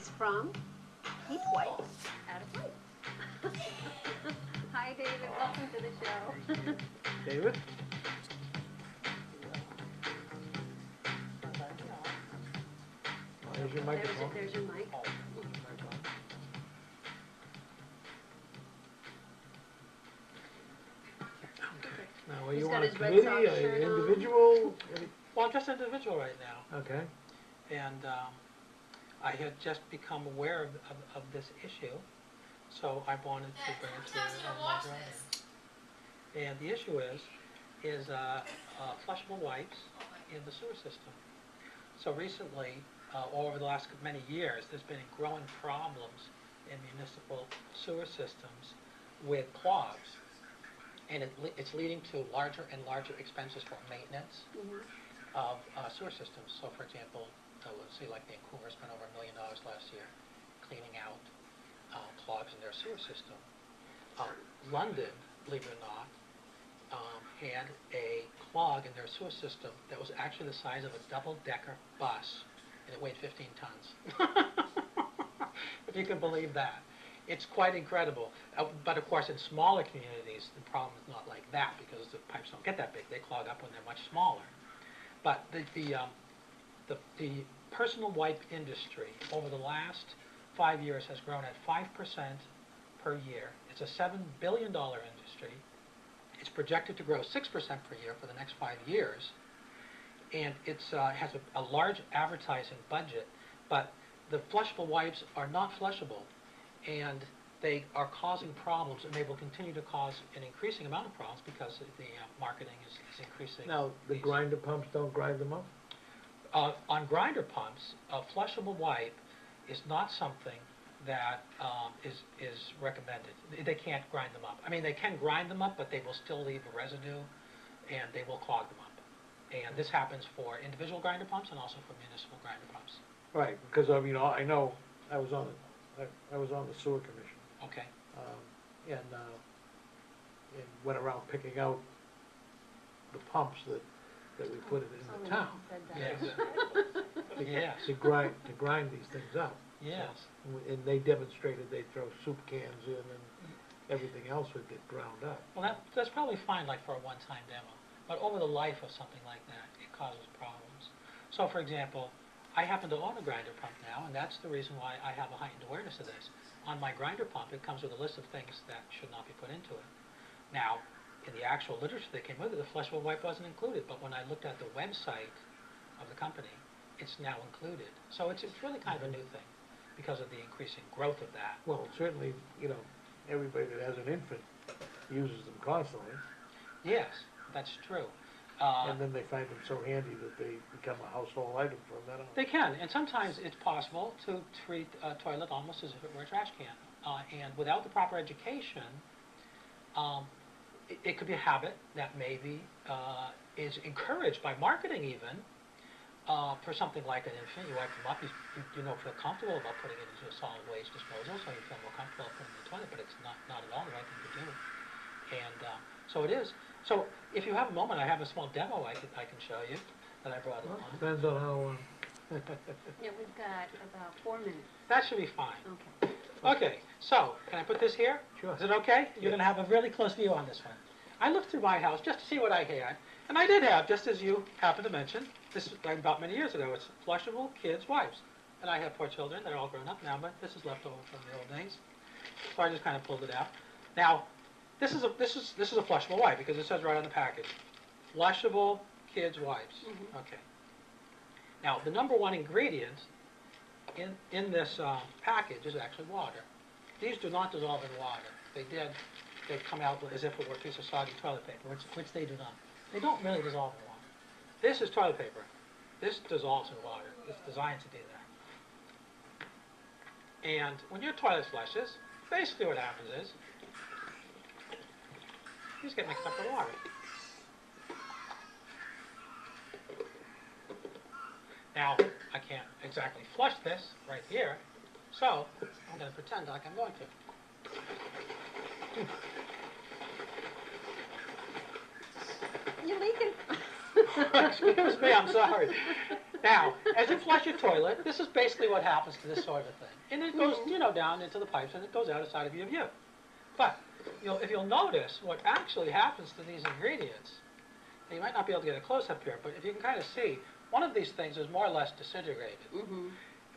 It's from Heat Wipes out of White. Hi, David. Welcome to the show. David? There's your microphone. There's your mic. Now, are He's you got on a his Red committee, Sox or shirt on. individual? Well, I'm just individual right now, Okay. and I had just become aware of this issue, so I wanted to bring it to my audience. And the issue is flushable wipes in the sewer system. So recently, over the last many years, there's been growing problems in municipal sewer systems with clogs. And it's leading to larger and larger expenses for maintenance of sewer systems. So, for example, let's say like Vancouver spent over $1 million last year cleaning out clogs in their sewer system. London, believe it or not, had a clog in their sewer system that was actually the size of a double-decker bus, and it weighed 15 tons. If you can believe that. It's quite incredible. But of course, in smaller communities, the problem is not like that because the pipes don't get that big. They clog up when they're much smaller. But the personal wipe industry over the last 5 years has grown at 5% per year. It's a $7 billion industry. It's projected to grow 6% per year for the next 5 years. And it has a large advertising budget, but the flushable wipes are not flushable. And they are causing problems, and they will continue to cause an increasing amount of problems because the marketing is increasing. Now, the grinder pumps don't grind them up? On grinder pumps, a flushable wipe is not something that is recommended. They can't grind them up. I mean, they can grind them up, but they will still leave a residue, and they will clog them up. And this happens for individual grinder pumps and also for municipal grinder pumps. Right, because I mean, I know I was on the sewer commission. Okay. And went around picking out the pumps that we put in the town. Yes. Yes. To grind these things up. Yes. So, and they demonstrated they'd throw soup cans in and everything else would get ground up. Well, that's probably fine, like for a one-time demo. But over the life of something like that, it causes problems. So, for example, I happen to own a grinder pump now, and that's the reason why I have a heightened awareness of this. On my grinder pump, it comes with a list of things that should not be put into it. Now, in the actual literature that came with it, the flushable wipe wasn't included, but when I looked at the website of the company, it's now included. So it's really kind of a new thing because of the increasing growth of that. Well, certainly, you know, everybody that has an infant uses them constantly. Yes, that's true. And then they find them so handy that they become a household item from then on. They can, and sometimes it's possible to treat a toilet almost as if it were a trash can. And without the proper education, it could be a habit that maybe is encouraged by marketing even for something like an infant. You wipe them up, you don't feel comfortable about putting it into a solid waste disposal, so you feel more comfortable putting it in the toilet, but it's not at all the right thing to do. And so it is. So if you have a moment, I have a small demo I can show you that I brought along. Depends on how... Yeah, we've got about 4 minutes. That should be fine. Okay. Okay, so can I put this here? Sure. Is it okay? You're going to have a really close view on this one. I looked through my house just to see what I had, and I did have, just as you happened to mention, this was about many years ago, it's flushable kids' wipes. And I have 4 children, they're all grown up now, but this is left over from the old days. So I just kind of pulled it out. Now, this is a flushable wipe because it says right on the package. Flushable kids' wipes. Okay. Now, the number 1 ingredient in this package is actually water. These do not dissolve in water. They come out as if it were a piece of soggy toilet paper, which they do not. They don't really dissolve in water. This is toilet paper. This dissolves in water. It's designed to do that. And when your toilet flushes, basically what happens is these get mixed up with water. Now, I can't exactly flush this right here, so I'm going to pretend like I'm going to. You're leaking. Excuse me, I'm sorry. Now, as you flush your toilet, this is basically what happens to this sort of thing. And it goes, down into the pipes and it goes out outside of your view. But, if you'll notice what actually happens to these ingredients, and you might not be able to get a close-up here, but if you can kind of see, one of these things is more or less disintegrated.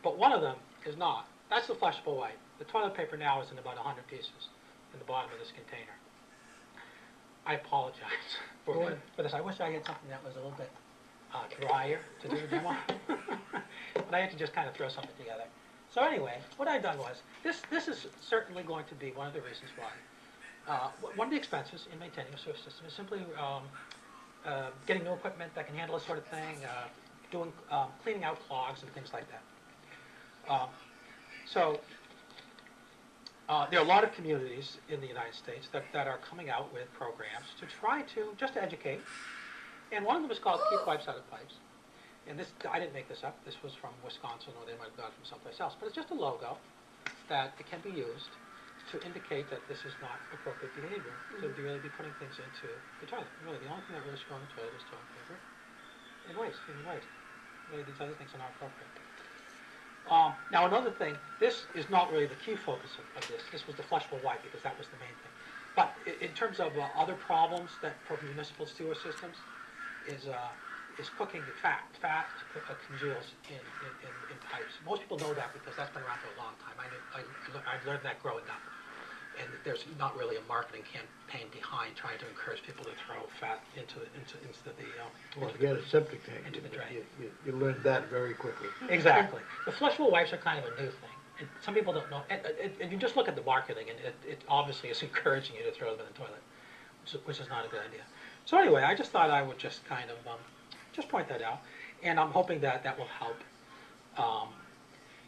But one of them is not. That's the flushable wipe. The toilet paper now is in about 100 pieces in the bottom of this container. I apologize for this. I wish I had something that was a little bit drier to do the demo. But I had to just kind of throw something together. So anyway, what I've done was, this is certainly going to be one of the reasons why. One of the expenses in maintaining a sewer system is simply getting new equipment that can handle this sort of thing, cleaning out clogs and things like that. There are a lot of communities in the United States that are coming out with programs to try to just educate. And one of them is called Keep Wipes Out of Pipes. And this, I didn't make this up. This was from Wisconsin, or they might have got it from someplace else. But it's just a logo that it can be used to indicate that this is not appropriate behavior, to really be putting things into the toilet. Really, the only thing that really should go in the toilet is toilet paper and waste, human waste. Really, these other things are not appropriate. Now, another thing, this is not really the key focus of this. This was the flushable wipe, because that was the main thing. But in terms of other problems that for municipal sewer systems is cooking fat. Fat congeals in pipes. Most people know that because that's been around for a long time. I learned that growing up. And there's not really a marketing campaign behind trying to encourage people to throw fat into the Well, if you had a septic tank, into the drain. You learned that very quickly. Exactly. The flushable wipes are kind of a new thing. And some people don't know. And you just look at the marketing, and it obviously is encouraging you to throw them in the toilet, which is not a good idea. So anyway, I just thought I would just kind of just point that out, and I'm hoping that will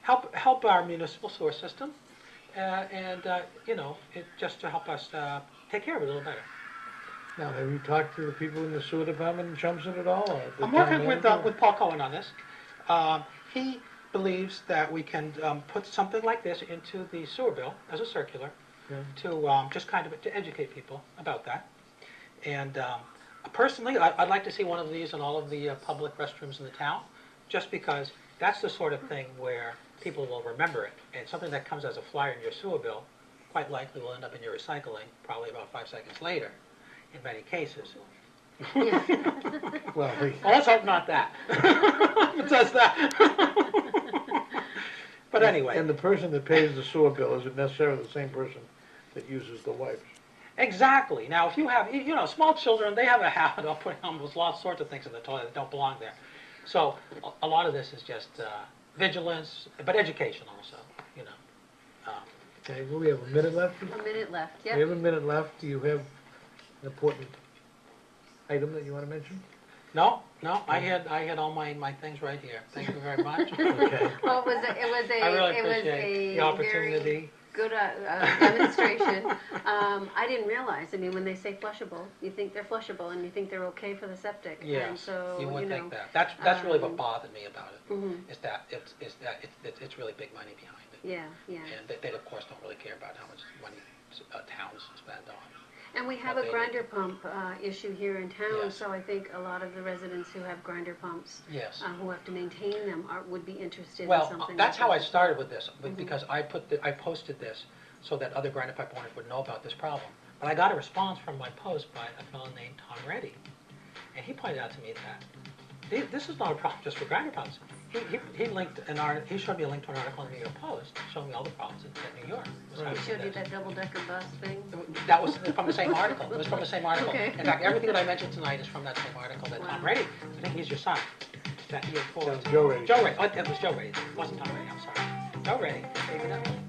help our municipal sewer system, just to help us take care of it a little better. Now, have you talked to the people in the sewer department in Chelmsford at all? Or the I'm town working with manager? Paul Cohen on this. He believes that we can put something like this into the sewer bill as a circular to just kind of to educate people about that. And personally, I'd like to see one of these in all of the public restrooms in the town, just because that's the sort of thing where people will remember it. And something that comes as a flyer in your sewer bill quite likely will end up in your recycling probably about 5 seconds later, in many cases. Well, let's hope not that. It does that. But anyway. And the person that pays the sewer bill isn't necessarily the same person that uses the wipes. Exactly. Now, if you have, small children, they have a habit of putting almost all sorts of things in the toilet that don't belong there. So a lot of this is just vigilance, but education also, Okay, well, we have a minute left? A minute left, We yep. have a minute left. Do you have an important item that you want to mention? No, I had all my things right here. Thank you very much. Okay. Well, I really appreciate the opportunity. Very good demonstration. I didn't realize. I mean, when they say flushable, you think they're flushable and you think they're okay for the septic. Yes, And so, you would think that. That's really what bothered me about it. Is that it's really big money behind it. Yeah. And they of course don't really care about how much money towns spend on. And we have What a they grinder pump issue here in town, Yes. so I think a lot of the residents who have grinder pumps, Yes. who have to maintain them, would be interested in Well, something that's like how I this. started with this, because I posted this so that other grinder pipe owners would know about this problem. But I got a response from my post by a fellow named Tom Reddy, and he pointed out to me that this is not a problem just for grinder pumps. He linked he showed me a link to an article in the New York Post showing me all the problems in New York. He showed you that double-decker bus thing? That was from the same article. It was from the same article. Okay. In fact, everything that I mentioned tonight is from that same article that Tom Wow. Reddy, I think he's your son, that he had forwarded. Joe Reddy. Joe Reddy. Oh, it was Joe Reddy. It wasn't Tom Reddy, I'm sorry. Joe Reddy gave me that link.